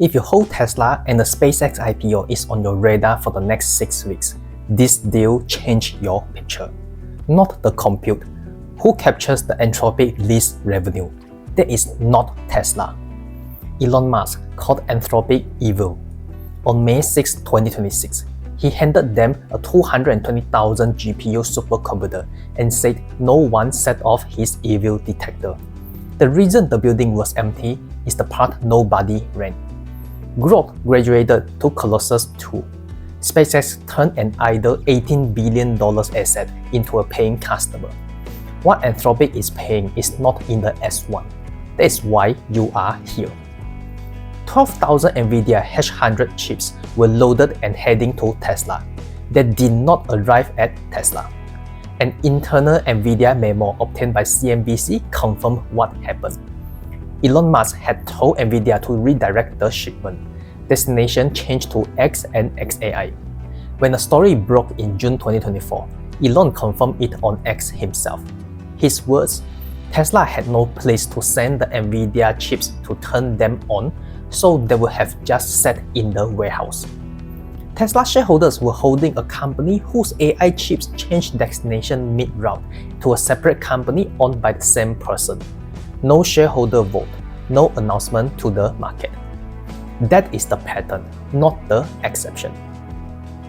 If you hold Tesla and the SpaceX IPO is on your radar for the next 6 weeks, this deal changed your picture. Not the compute. Who captures the Anthropic lease revenue? That is not Tesla. Elon Musk called Anthropic evil. On May 6, 2026, he handed them a 220,000 GPU supercomputer and said no one set off his evil detector. The reason the building was empty is the part nobody ran. Grok graduated to Colossus 2. SpaceX turned an idle $18 billion asset into a paying customer. What Anthropic is paying is not in the S1. That is why you are here. 12,000 NVIDIA H100 chips were loaded and heading to Tesla. They did not arrive at Tesla. An internal NVIDIA memo obtained by CNBC confirmed what happened. Elon Musk had told NVIDIA to redirect the shipment. Destination changed to X and XAI. When the story broke in June 2024, Elon confirmed it on X himself. His words, Tesla had no place to send the NVIDIA chips to turn them on, so they would have just sat in the warehouse. Tesla shareholders were holding a company whose AI chips changed destination mid-route to a separate company owned by the same person. No shareholder vote, no announcement to the market. That is the pattern, not the exception.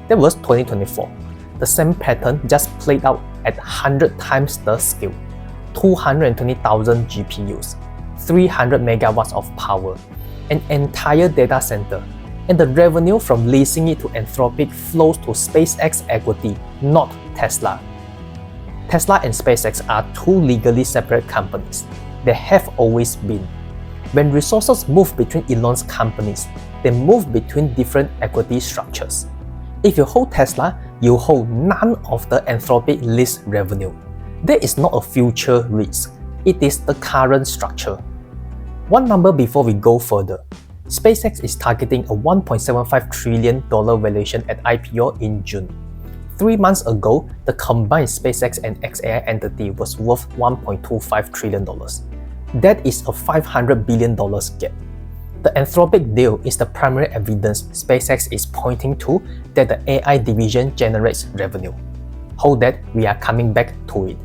That was 2024. The same pattern just played out at 100 times the scale. 220,000 GPUs, 300 megawatts of power, an entire data center, and the revenue from leasing it to Anthropic flows to SpaceX equity, not Tesla. Tesla and SpaceX are two legally separate companies. They have always been. When resources move between Elon's companies, they move between different equity structures. If you hold Tesla, you hold none of the Anthropic lease revenue. That is not a future risk. It is the current structure. One number before we go further. SpaceX is targeting a $1.75 trillion valuation at IPO in June. 3 months ago, the combined SpaceX and XAI entity was worth $1.25 trillion. That is a $500 billion gap. The Anthropic deal is the primary evidence SpaceX is pointing to that the AI division generates revenue. Hold that, we are coming back to it.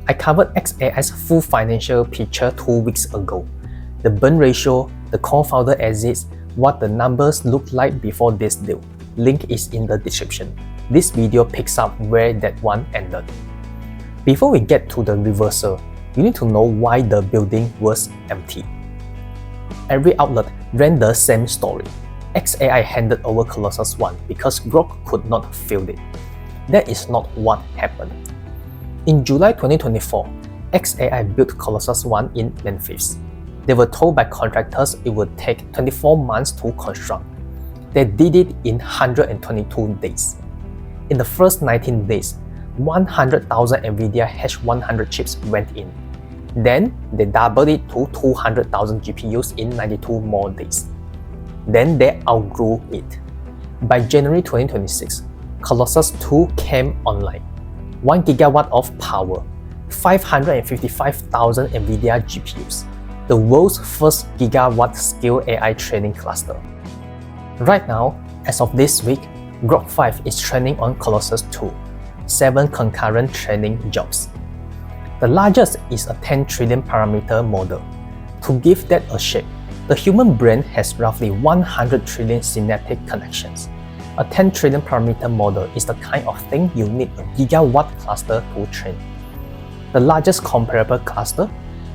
I covered XAI's full financial picture 2 weeks ago. The burn ratio, the co-founder exits, what the numbers look like before this deal. Link is in the description. This video picks up where that one ended. Before we get to the reversal, you need to know why the building was empty. Every outlet ran the same story. XAI handed over Colossus 1 because Grok could not fill it. That is not what happened. In July 2024, XAI built Colossus 1 in Memphis. They were told by contractors it would take 24 months to construct. They did it in 122 days. In the first 19 days, 100,000 NVIDIA H100 chips went in. Then, they doubled it to 200,000 GPUs in 92 more days. Then they outgrew it. By January 2026, Colossus 2 came online. 1 gigawatt of power, 555,000 NVIDIA GPUs, the world's first gigawatt-scale AI training cluster. Right now, as of this week, Grok 5 is training on Colossus 2, 7 concurrent training jobs. The largest is a 10 trillion parameter model. To give that a shape, the human brain has roughly 100 trillion synaptic connections. A 10 trillion parameter model is the kind of thing you need a gigawatt cluster to train. The largest comparable cluster,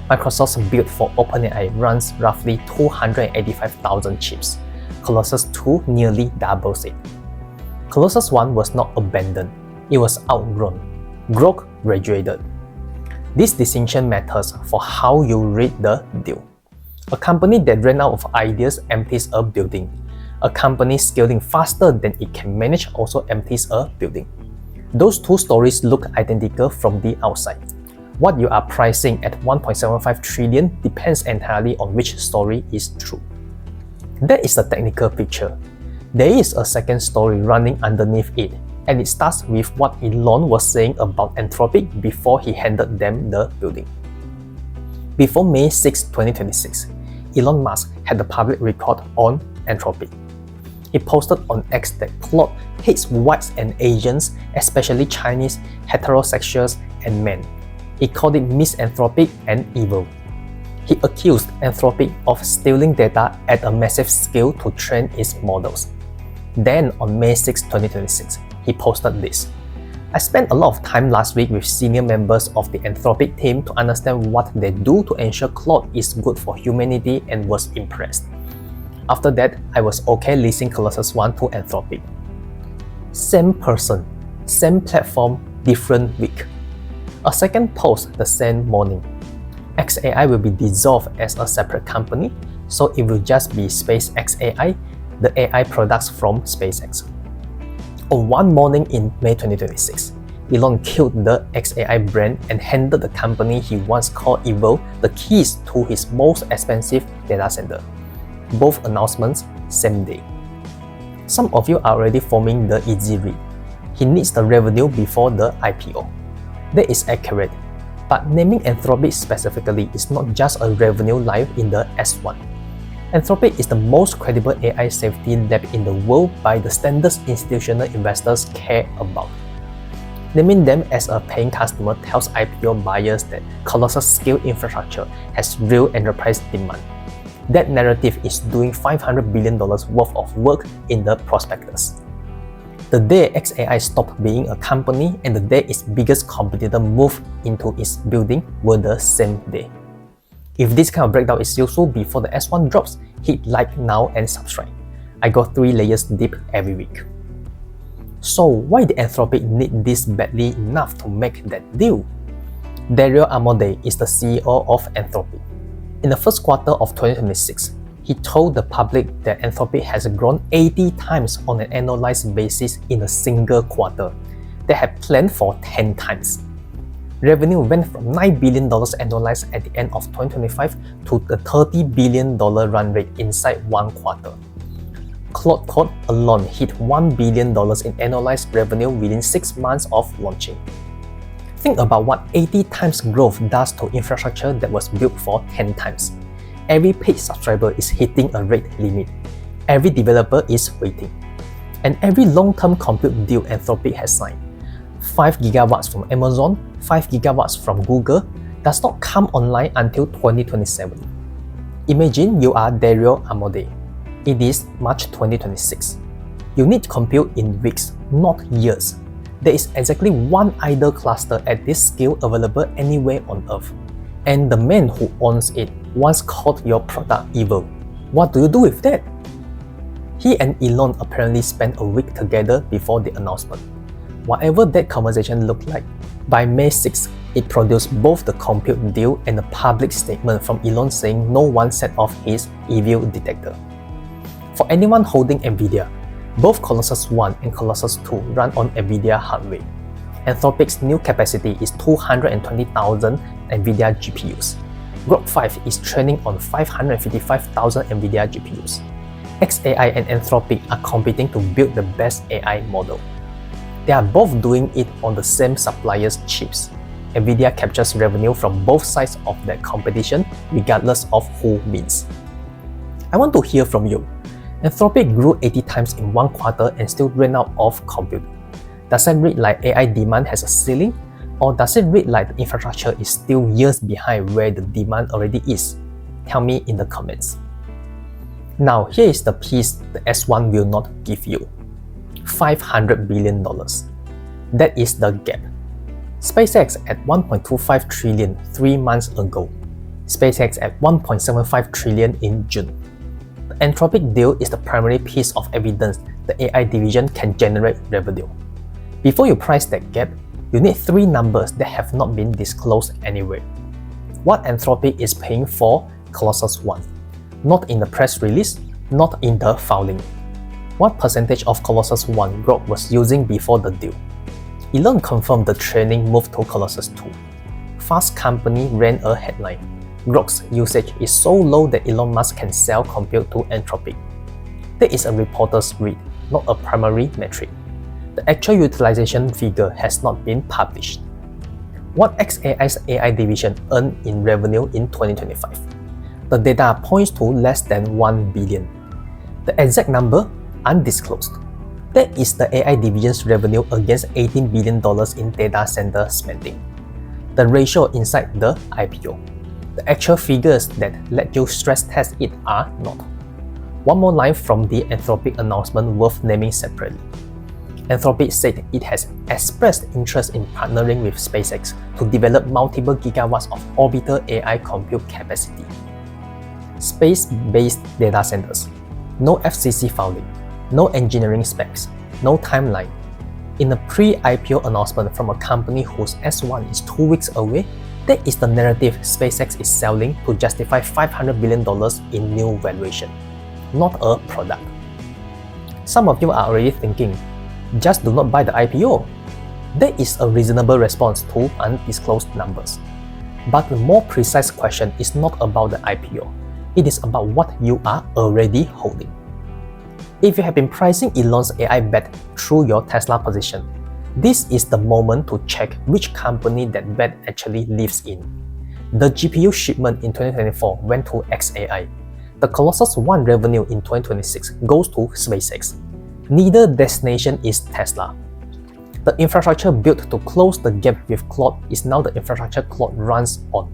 Microsoft's build for OpenAI, runs roughly 285,000 chips. Colossus 2 nearly doubles it. Colossus 1 was not abandoned, it was outgrown. Grok graduated. This distinction matters for how you read the deal. A company that ran out of ideas empties a building. A company scaling faster than it can manage also empties a building. Those two stories look identical from the outside. What you are pricing at 1.75 trillion depends entirely on which story is true. That is the technical picture. There is a second story running underneath it, and it starts with what Elon was saying about Anthropic before he handed them the building. Before May 6, 2026, Elon Musk had the public record on Anthropic. He posted on X that Claude hates whites and Asians, especially Chinese, heterosexuals, and men. He called it misanthropic and evil. He accused Anthropic of stealing data at a massive scale to train its models. Then on May 6, 2026, he posted this. I spent a lot of time last week with senior members of the Anthropic team to understand what they do to ensure Claude is good for humanity and was impressed. After that, I was okay leasing Colossus One to Anthropic. Same person, same platform, different week. A second post the same morning. xAI will be dissolved as a separate company, so it will just be SpaceX AI, the AI products from SpaceX. On one morning in May 2026, Elon killed the xAI brand and handed the company he once called evil the keys to his most expensive data center. Both announcements, same day. Some of you are already forming the easy read. He needs the revenue before the IPO. That is accurate, but naming Anthropic specifically is not just a revenue line in the S1. Anthropic is the most credible AI safety lab in the world by the standards institutional investors care about. Naming them as a paying customer tells IPO buyers that Colossus scale infrastructure has real enterprise demand. That narrative is doing $500 billion worth of work in the prospectus. The day xAI stopped being a company and the day its biggest competitor moved into its building were the same day. If this kind of breakdown is useful before the S1 drops, hit like now and subscribe. I go 3 layers deep every week. So why did Anthropic need this badly enough to make that deal? Dario Amodei is the CEO of Anthropic. In the first quarter of 2026, he told the public that Anthropic has grown 80 times on an annualized basis in a single quarter. They had planned for 10 times. Revenue went from $9 billion annualized at the end of 2025 to the $30 billion run rate inside one quarter. Claude Code alone hit $1 billion in annualized revenue within 6 months of launching. Think about what 80 times growth does to infrastructure that was built for 10 times. Every paid subscriber is hitting a rate limit. Every developer is waiting. And every long-term compute deal Anthropic has signed, 5 gigawatts from Amazon, 5 gigawatts from Google, does not come online until 2027. Imagine you are Dario Amodei. It is March 2026. You need compute in weeks, not years. There is exactly one idle cluster at this scale available anywhere on Earth. And the man who owns it once called your product evil. What do you do with that? He and Elon apparently spent a week together before the announcement. Whatever that conversation looked like, by May 6, it produced both the compute deal and a public statement from Elon saying no one set off his evil detector. For anyone holding NVIDIA, both Colossus One and Colossus Two run on NVIDIA hardware. Anthropic's new capacity is 220,000 NVIDIA GPUs. Grok 5 is training on 555,000 NVIDIA GPUs. xAI and Anthropic are competing to build the best AI model. They are both doing it on the same supplier's chips. NVIDIA captures revenue from both sides of that competition, regardless of who wins. I want to hear from you. Anthropic grew 80 times in one quarter and still ran out of compute. Does that read like AI demand has a ceiling? Or does it read like the infrastructure is still years behind where the demand already is? Tell me in the comments. Now here is the piece the S1 will not give you. $500 billion. That is the gap. SpaceX at 1.25 trillion 3 months ago. SpaceX at 1.75 trillion in June. The Anthropic deal is the primary piece of evidence the AI division can generate revenue. Before you price that gap, you need 3 numbers that have not been disclosed anywhere. What Anthropic is paying for Colossus One, not in the press release, not in the filing. What percentage of Colossus One Grok was using before the deal? Elon confirmed the training moved to Colossus 2. Fast Company ran a headline. Grok's usage is so low that Elon Musk can sell compute to Anthropic. That is a reporter's read, not a primary metric. The actual utilization figure has not been published. What xAI's AI division earned in revenue in 2025? The data points to less than 1 billion. The exact number, undisclosed. That is the AI division's revenue against $18 billion in data center spending. The ratio inside the IPO. The actual figures that let you stress test it are not. One more line from the Anthropic announcement worth naming separately. Anthropic said it has expressed interest in partnering with SpaceX to develop multiple gigawatts of orbital AI compute capacity. Space-based data centers. No FCC filing, no engineering specs, no timeline. In a pre-IPO announcement from a company whose S1 is 2 weeks away, that is the narrative SpaceX is selling to justify $500 billion in new valuation, not a product. Some of you are already thinking, just do not buy the IPO. That is a reasonable response to undisclosed numbers. But the more precise question is not about the IPO. It is about what you are already holding. If you have been pricing Elon's AI bet through your Tesla position, this is the moment to check which company that bet actually lives in. The GPU shipment in 2024 went to xAI. The Colossus One revenue in 2026 goes to SpaceX. Neither destination is Tesla. The infrastructure built to close the gap with Claude is now the infrastructure Claude runs on.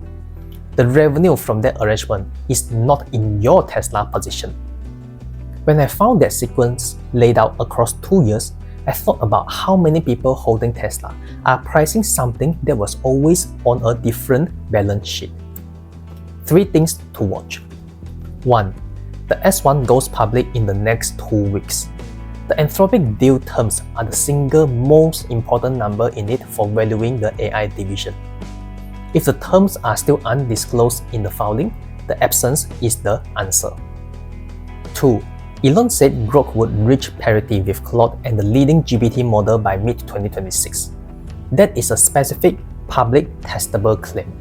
The revenue from that arrangement is not in your Tesla position. When I found that sequence laid out across 2 years, I thought about how many people holding Tesla are pricing something that was always on a different balance sheet. 3 things to watch. 1. The S1 goes public in the next 2 weeks. The Anthropic deal terms are the single most important number in it for valuing the AI division. If the terms are still undisclosed in the filing, the absence is the answer. 2. Elon said Grok would reach parity with Claude and the leading GPT model by mid-2026. That is a specific, public, testable claim.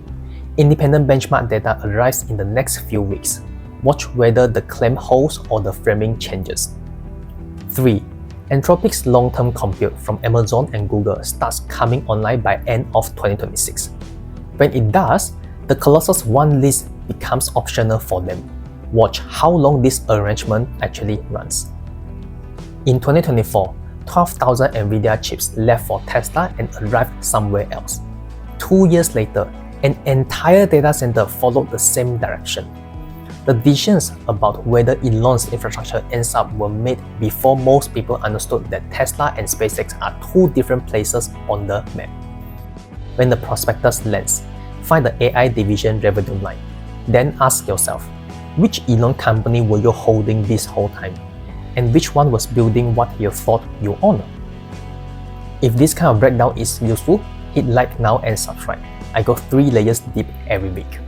Independent benchmark data arrives in the next few weeks. Watch whether the claim holds or the framing changes. 3. Anthropic's long-term compute from Amazon and Google starts coming online by end of 2026. When it does, the Colossus One lease becomes optional for them. Watch how long this arrangement actually runs. In 2024, 12,000 NVIDIA chips left for Tesla and arrived somewhere else. 2 years later, an entire data center followed the same direction. The decisions about whether Elon's infrastructure ends up were made before most people understood that Tesla and SpaceX are 2 different places on the map. When the prospectus lands, find the AI division revenue line. Then ask yourself, which Elon company were you holding this whole time? And which one was building what you thought you owned? If this kind of breakdown is useful, hit like now and subscribe. I go 3 layers deep every week.